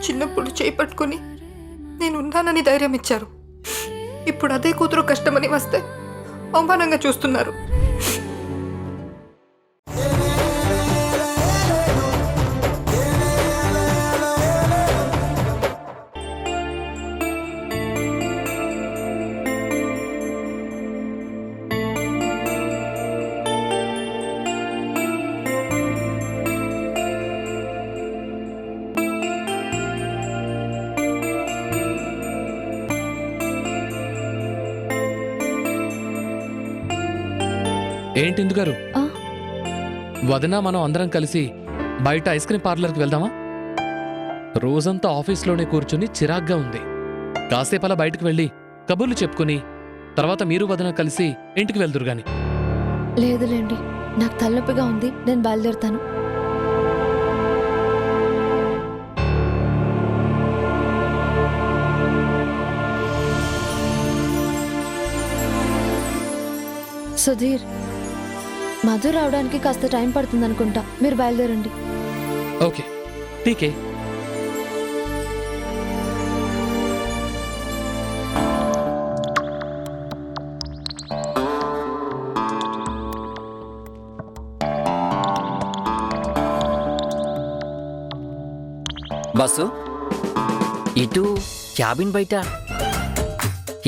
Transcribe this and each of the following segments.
చిన్నప్పుడు చేయి పట్టుకుని నేను ఉన్నానని ధైర్యం ఇచ్చారు. ఇప్పుడు అదే కూతురు కష్టమని వస్తే అవమానంగా చూస్తున్నారు. ఏంటి ఇందు గారు, వదిన మనం అందరం కలిసి బయట ఐస్ క్రీమ్ పార్లర్కి వెళ్దామా? రోజంతా ఆఫీస్లోనే కూర్చుని చిరాగ్గా ఉంది. కాసేపు అలా బయటకు వెళ్ళి కబుర్లు చెప్పుకుని తర్వాత మీరు వదిన కలిసి ఇంటికి వెళ్దురు గాని. లేదులేండి, నాకు తలనొప్పిగా ఉంది, నేను బయలుదేరుతాను. సుధీర్, మధు రావడానికి కాస్త టైం పడుతుంది అనుకుంటా, మీరు బయలుదేరండి. ఓకే, ఠీకే. బస్సు ఇటు క్యాబిన్ బయట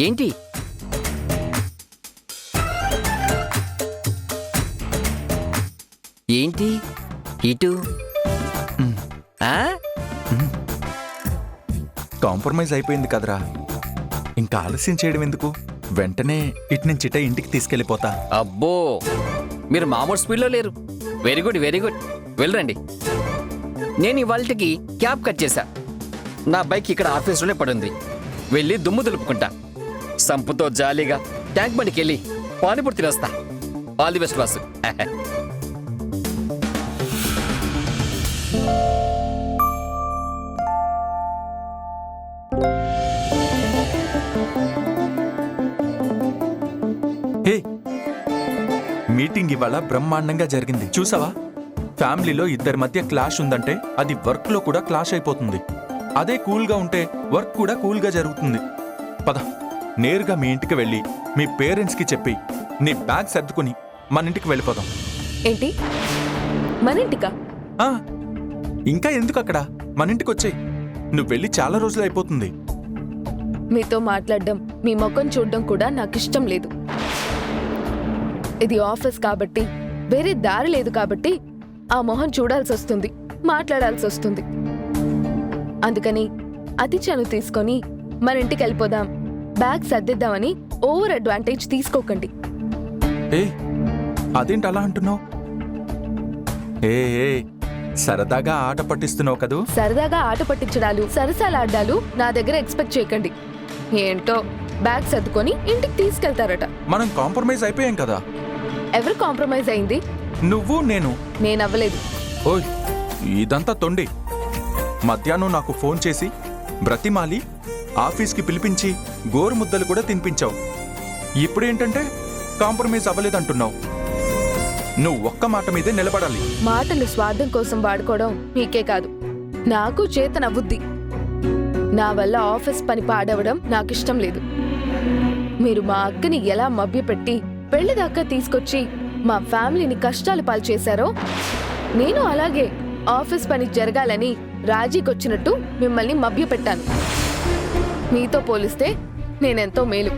ఏంటి? ఏంటి ఇటు? కాంప్రమైజ్ అయిపోయింది కదరా, ఇంకా ఆలస్యం చేయడం ఎందుకు? వెంటనే ఇటు నుంచి ఇటే ఇంటికి తీసుకెళ్ళిపోతా. అబ్బో, మీరు మామూలు స్పీడ్లో లేరు. Very good, very good. వెళ్ళరండి. నేను ఇవాళకి క్యాబ్ కట్ చేశా. నా బైక్ ఇక్కడ ఆఫీసులోనే పడుంది. వెళ్ళి దుమ్ము దులుపుకుంటా. సంపుతో జాలీగా ట్యాంక్ బండికి వెళ్ళి పానీపూరి తినేస్తా. All the best boss. Hey, meeting ఇవాళ బ్రహ్మాండంగా జరిగింది చూసావా? ఫ్యామిలీలో ఇద్దరి మధ్య క్లాష్ ఉందంటే అది వర్క్ లో కూడా క్లాష్ అయిపోతుంది. అదే కూల్గా ఉంటే వర్క్ కూడా కూల్గా జరుగుతుంది. పద, నేరుగా మీ ఇంటికి వెళ్ళి మీ పేరెంట్స్కి చెప్పి నీ బ్యాగ్ సర్దుకుని మన ఇంటికి వెళ్ళిపోదాం. ఏంటి, మన ఇంటికా? ఇంకా ఎందుకు అక్కడ, మన ఇంటికి వచ్చేయ్. నువ్వు వెళ్ళి చాలా రోజులు అయిపోతుంది. మీతో మాట్లాడడం, మీ ముఖం చూడడం కూడా నాకు ఇష్టం లేదు. ఇది ఆఫీస్ కాబట్టి, వేరే దారి లేదు కాబట్టి ఆ మొహం చూడాల్సి వస్తుంది, మాట్లాడాల్సి వస్తుంది. అందుకని అతి చనువు తీసుకొని మన ఇంటికి వెళ్ళిపోదాం, బ్యాగ్ సర్దిద్దామని ఓవర్ అడ్వాంటేజ్ తీసుకోకండి. అదేంటి అలా అంటున్నావు? సరదాగా ఆట పట్టిస్తున్నావు కదూ. సరదాగా ఆట పట్టించడాలు, సరసాలాడ్డాలు నా దగ్గర ఎక్స్పెక్ట్ చేయకండి. ఏంటో బ్యాగ్ సర్దుకొని ఇంటికి తీసుకెళ్తారట. మనం కాంప్రమైజ్ అయిపోయాం కదా. ఎవరు కాంప్రమైజ్ అయింది? నువ్వు, నేను. నేనవ్వలేదు. ఓయ్, ఇదంతా తొండి. మధ్యాహ్నం నాకు ఫోన్ చేసి బ్రతిమాలి ఆఫీస్కి పిలిపించి గోరు ముద్దలు కూడా తినిపించావు. ఇప్పుడేంటంటే కాంప్రమైజ్ అవ్వలేదంటున్నావు. నువ్వు ఒక్క మాట మీదే నిలబడాలి. మాటలు స్వార్థం కోసం వాడుకోవడం మీకే కాదు, నాకు చేతనవ్వుద్ది. నా వల్ల ఆఫీస్ పని పాడవడం నాకిష్టం లేదు. మీరు మా అక్కని ఎలా మభ్యపెట్టి పెళ్లి దాకా తీసుకొచ్చి మా ఫ్యామిలీని కష్టాలు పాలు చేశారో, నేను అలాగే ఆఫీస్ పని జరగాలని రాజీకొచ్చినట్టు మిమ్మల్ని మభ్యపెట్టాను. మీతో పోలిస్తే నేనెంతో మేలు.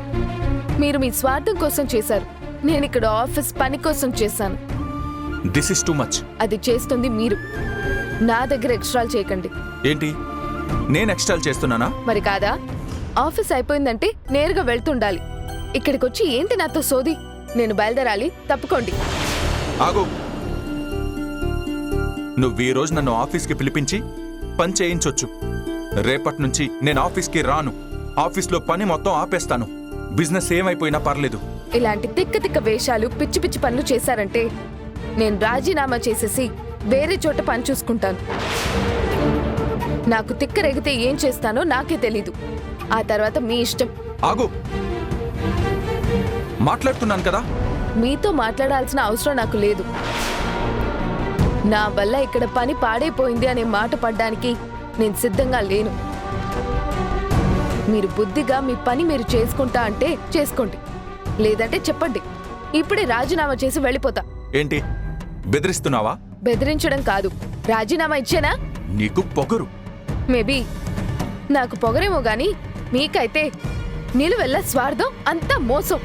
మీరు మీ స్వార్థం కోసం చేశారు, నేనిక్కడ ఆఫీస్ పని కోసం చేశాను. This is too much. అది చేస్తుంది మీరు. నా దగ్గర ఎక్స్ట్రాలు చేయకండి. ఏంటి, నేను ఎక్స్ట్రాలు చేస్తున్నానా? మరి కాదా? ఆఫీస్ అయిపోయిందంటే నేరుగా వెళ్తుండాలి. ఇక్కడికొచ్చి ఏంటి నాతో సోది? నేను బయలుదేరాలి, తప్పుకోండి. ఆగు. నువ్వు ఈ రోజు నన్ను ఆఫీస్కి పిలిపించి పని చేయించొచ్చు. రేపటి నుంచి నేను ఆఫీస్కి రాను. ఆఫీస్లో పని మొత్తం ఆపేస్తాను. బిజినెస్ ఏమైపోయినా పర్లేదు. ఇలాంటి తిక్క తిక్క వేషాలు, పిచ్చి పిచ్చి పనులు చేశారంటే నేను రాజీనామా చేసేసి వేరే చోట పని చూసుకుంటాను. నాకు తిక్క రేగితే ఏం చేస్తానో నాకే తెలీదు. ఆ తర్వాత మీ ఇష్టం. ఆగు, మాట్లాడుతున్నాను కదా. మీతో మాట్లాడాల్సిన అవసరం నాకు లేదు. నా వల్ల ఇక్కడ పని పాడైపోయింది అనే మాట పడ్డానికి నేను సిద్ధంగా లేను. మీరు బుద్ధిగా మీ పని మీరు చేసుకుంటా అంటే చేసుకోండి, లేదంటే చెప్పండి. ఇప్పుడే రాజీనామా చేసి వెళ్ళిపోతా. ఏంటి బెదిరిస్తున్నావా? బెదిరించడం కాదు, రాజీనామా ఇచ్చేనా? నీకు పొగరు. మేబీ నాకు పొగరేమో గాని మీకైతే నిలువెల్ల స్వార్థం, అంతా మోసం.